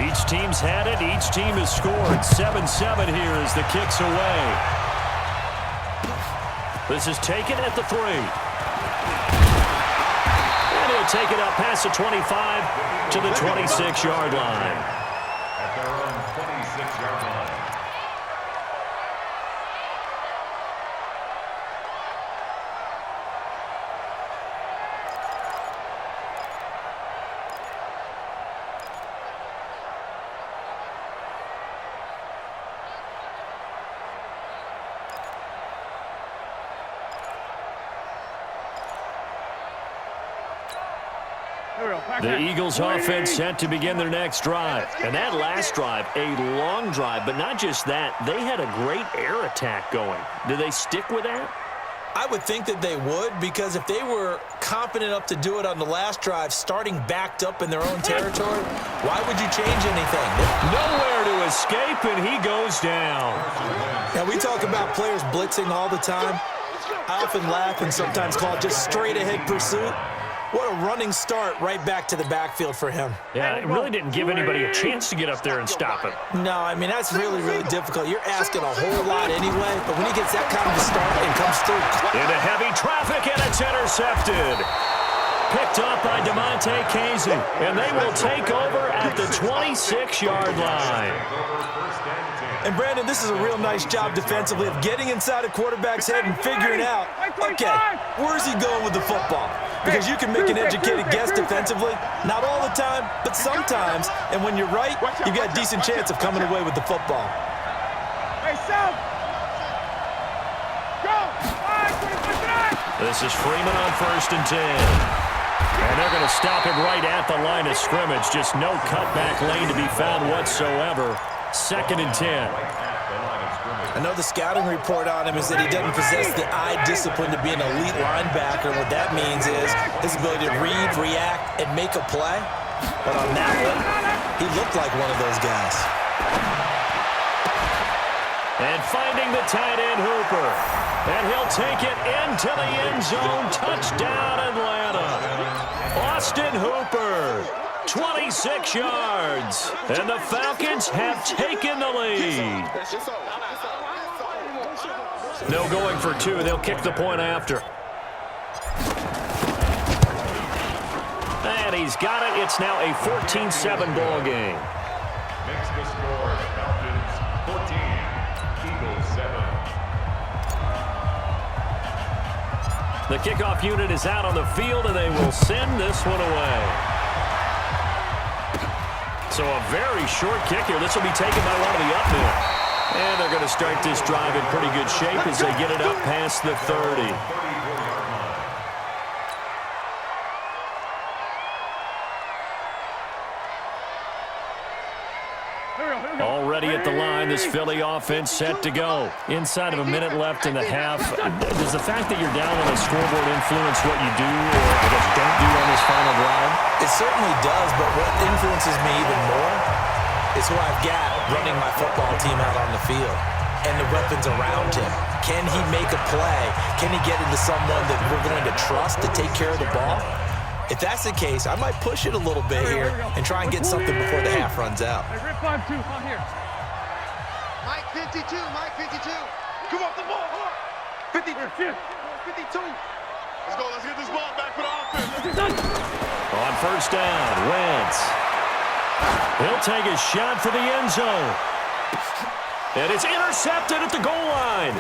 Each team's had it. Each team has scored. 7-7 here as the kick's away. This is taken at the 3. And he'll take it up past the 25 to the 26-yard line. At their own 26-yard line. The Eagles offense set to begin their next drive. And that last drive, a long drive, but not just that. They had a great air attack going. Do they stick with that? I would think that they would, because if they were confident enough to do it on the last drive, starting backed up in their own territory, why would you change anything? Nowhere to escape, and he goes down. Now, we talk about players blitzing all the time. I often laugh and sometimes call it just straight-ahead pursuit. What a running start right back to the backfield for him. Yeah, it really didn't give anybody a chance to get up there and stop him. No, I mean, that's really, really difficult. You're asking a whole lot anyway, but when he gets that kind of a start and comes through. Into heavy traffic, and it's intercepted. Picked up by DeMonte Casey, and they will take over at the 26-yard line. And, Brandon, this is a real nice job defensively of getting inside a quarterback's head and figuring out, okay, where's he going with the football? Because you can make an educated guess defensively, not all the time, but sometimes. And when you're right, you've got a decent chance of coming away with the football. This is Freeman on 1st and 10. And they're going to stop him right at the line of scrimmage. Just no cutback lane to be found whatsoever. 2nd and 10. I know the scouting report on him is that he doesn't possess the eye discipline to be an elite linebacker. What that means is his ability to read, react, and make a play. But on that one, he looked like one of those guys. And finding the tight end, Hooper. And he'll take it into the end zone. Touchdown, Atlanta. Austin Hooper. 26 yards. And the Falcons have taken the lead. No going for 2. They'll kick the point after. And he's got it. It's now a 14-7 ball game. Makes the score Falcons 14, Eagles 7. The kickoff unit is out on the field, and they will send this one away. So a very short kick here. This will be taken by one of the up men. And they're going to start this drive in pretty good shape as they get it up past the 30. Already at the line, this Philly offense set to go. Inside of a minute left in the half. Does the fact that you're down on the scoreboard influence what you do, or I guess don't do on this final drive? It certainly does, but what influences me even more is who I've got running my football team out on the field and the weapons around him. Can he make a play? Can he get into someone that we're going to trust to take care of the ball? If that's the case, I might push it a little bit here and try and get something before the half runs out. Mike 52, Mike 52. Come off the ball. 52. 52. Let's go. Let's get this ball back for the offense. On 1st down, Wentz. He'll take a shot for the end zone. And it's intercepted at the goal line.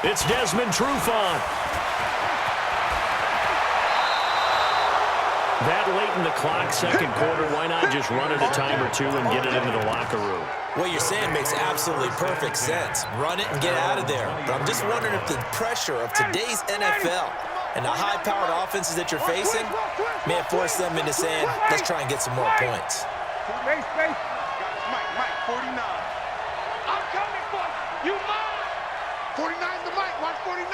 It's Desmond Trufant. That late in the clock, 2nd quarter, why not just run it a time or 2 and get it into the locker room? What you're saying makes absolutely perfect sense. Run it and get out of there. But I'm just wondering if the pressure of today's NFL and the high-powered offenses that you're facing may have forced them into saying, let's try and get some more points. Mike, 49. I'm coming for you. Mine. 49's the Mike. Watch 49.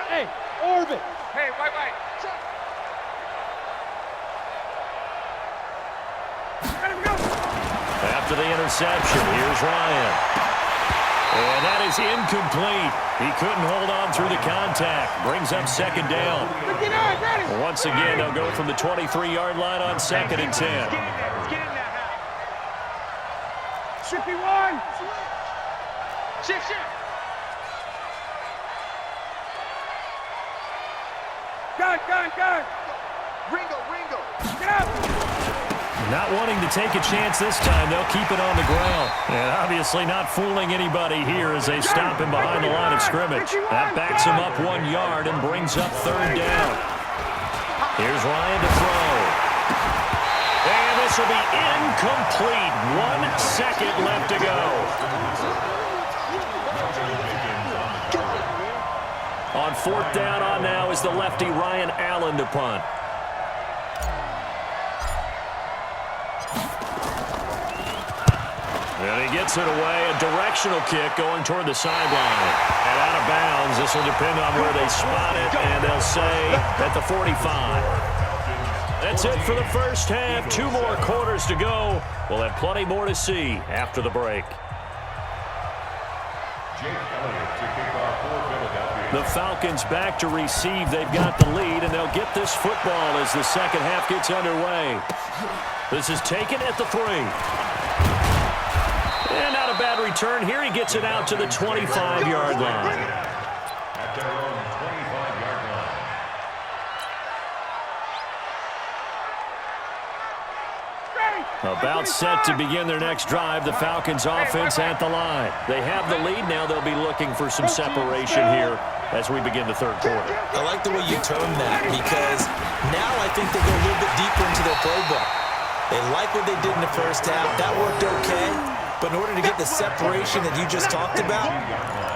Hey, orbit. Hey, Mike. After the interception, here's Ryan. And that is incomplete. He couldn't hold on through the contact. Brings up 2nd down. Once again, they'll go from the 23-yard line on 2nd and 10. 51. Shift. Gun. Ringo. Get up. Not wanting to take a chance this time, they'll keep it on the ground. And obviously not fooling anybody here as they stop him behind the line of scrimmage. That backs him up 1 yard and brings up third down. Here's Ryan to throw. And this will be incomplete. 1 second left to go. On fourth down on now is the lefty Ryan Allen to punt. And he gets it away. A directional kick going toward the sideline. And out of bounds. This will depend on where they spot it. And they'll say at the 45. That's it for the first half. 2 more quarters to go. We'll have plenty more to see after the break. The Falcons back to receive. They've got the lead, and they'll get this football as the second half gets underway. This is taken at the 3. And not a bad return here. He gets it out to the 25-yard line. At their own 25-yard line. About set to begin their next drive. The Falcons offense at the line. They have the lead. Now they'll be looking for some separation here as we begin the third quarter. I like the way you termed that because now I think they go a little bit deeper into their playbook. They like what they did in the first half. That worked okay. But in order to get the separation that you just talked about,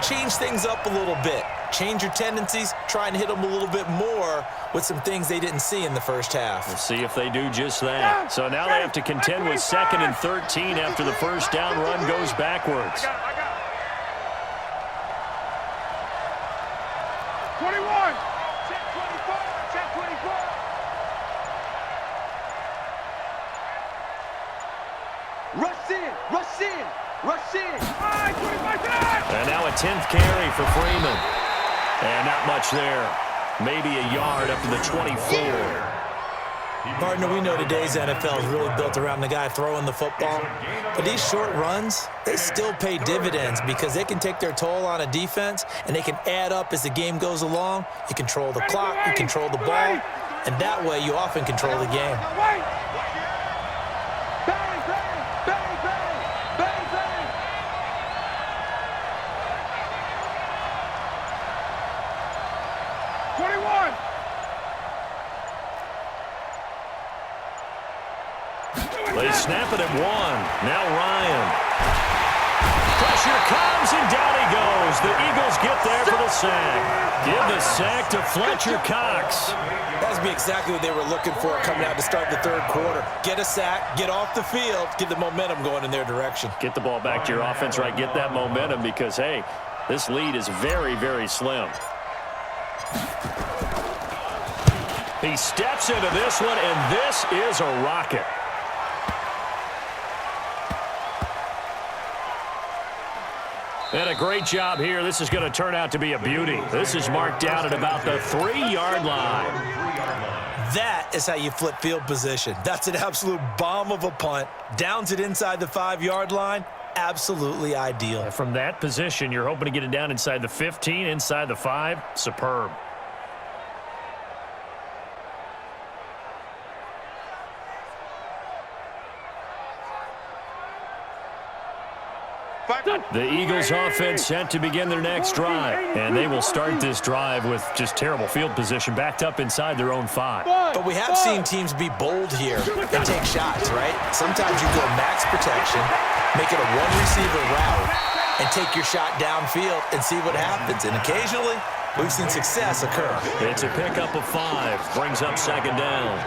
change things up a little bit. Change your tendencies. Try and hit them a little bit more with some things they didn't see in the first half. We'll see if they do just that. So now they have to contend with 2nd and 13 after the first down run goes backwards. 21. Check 24. Check 24. Rush in. And now a 10th carry for Freeman. And not much there. Maybe a yard up to the 24. Partner, we know today's NFL is really built around the guy throwing the football. But these short runs, they still pay dividends because they can take their toll on a defense and they can add up as the game goes along. You control the clock, you control the ball, and that way you often control the game. They snap it at 1. Now Ryan. Pressure comes, and down he goes. The Eagles get there for the sack. Give the sack to Fletcher Cox. That would be exactly what they were looking for coming out to start the third quarter. Get a sack, get off the field, get the momentum going in their direction. Get the ball back to your offense, right? Get that momentum because, hey, this lead is very, very slim. He steps into this one, and this is a rocket. And a great job here. This is going to turn out to be a beauty. This is marked down at about the 3-yard line. That is how you flip field position. That's an absolute bomb of a punt. Downs it inside the 5-yard line. Absolutely ideal. And from that position, you're hoping to get it down inside the 15, inside the 5. Superb. The Eagles offense set to begin their next drive. And they will start this drive with just terrible field position backed up inside their own 5. But we have seen teams be bold here and take shots, right? Sometimes you go max protection, make it a one-receiver route, and take your shot downfield and see what happens. And occasionally, we've seen success occur. It's a pickup of 5. Brings up 2nd down.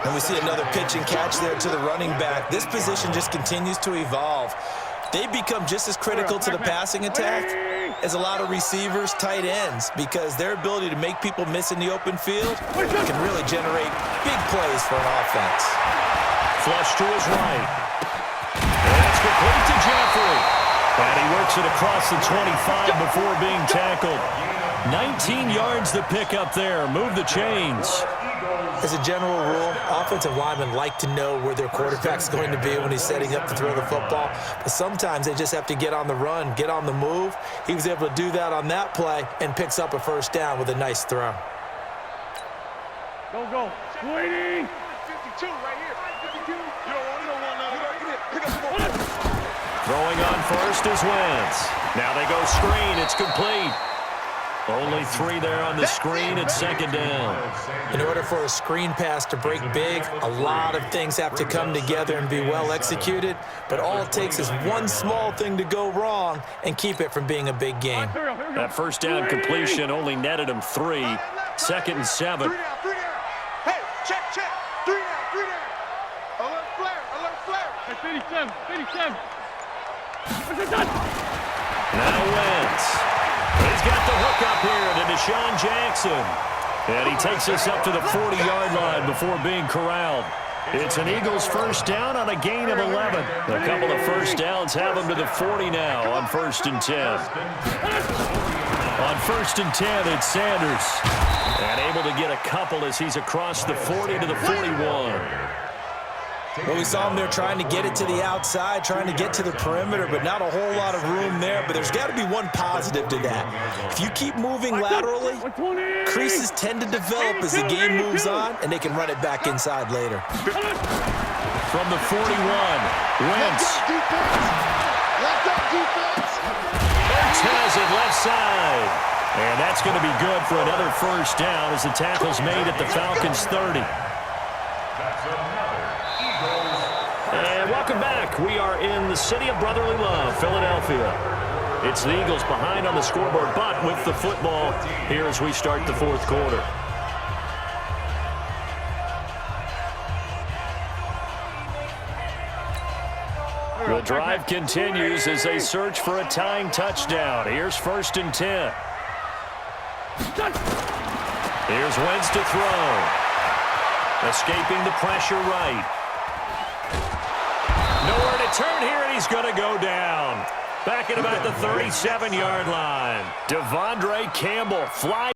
And we see another pitch and catch there to the running back. This position just continues to evolve. They become just as critical to the passing attack as a lot of receivers, tight ends, because their ability to make people miss in the open field can really generate big plays for an offense. Flush to his right. And it's complete to Jeffrey. And he works it across the 25 before being tackled. 19 yards to pick up there. Move the chains. As a general rule, offensive linemen like to know where their quarterback's going to be when he's setting up to throw the football. But sometimes they just have to get on the run, get on the move. He was able to do that on that play and picks up a first down with a nice throw. Go. 20. 52 right here. 52. You don't want none. Pick up the ball. Throwing on first is Wentz. Now they go screen. It's complete. Only 3 there on the screen at second down. In order for a screen pass to break big, a lot of things have to come together and be well executed, but all it takes is one small thing to go wrong and keep it from being a big game. That first down completion only netted him 3. 2nd and 7. 3 down. Hey, check. 3 down. Alert flare. 57. Now Wentz. He's got the hook up here to Deshaun Jackson. And he takes us up to the 40-yard line before being corralled. It's an Eagles first down on a gain of 11. A couple of first downs have him to the 40 now on 1st and 10. On 1st and 10, it's Sanders. And able to get a couple as he's across the 40 to the 41. Well, we saw him there trying to get it to the outside, trying to get to the perimeter, but not a whole lot of room there. But there's got to be one positive to that. If you keep moving laterally, creases tend to develop as the game moves on, and they can run it back inside later. From the 41, Wentz. Wentz has it left side. And that's going to be good for another first down as the tackle's made at the Falcons' 30. And welcome back. We are in the city of brotherly love, Philadelphia. It's the Eagles behind on the scoreboard, but with the football here as we start the 4th quarter. The drive continues as they search for a tying touchdown. Here's 1st and 10. Here's Wentz to throw. Escaping the pressure right. Nowhere to turn here, and he's going to go down. Back at about the 37-yard line. Devondre Campbell flies.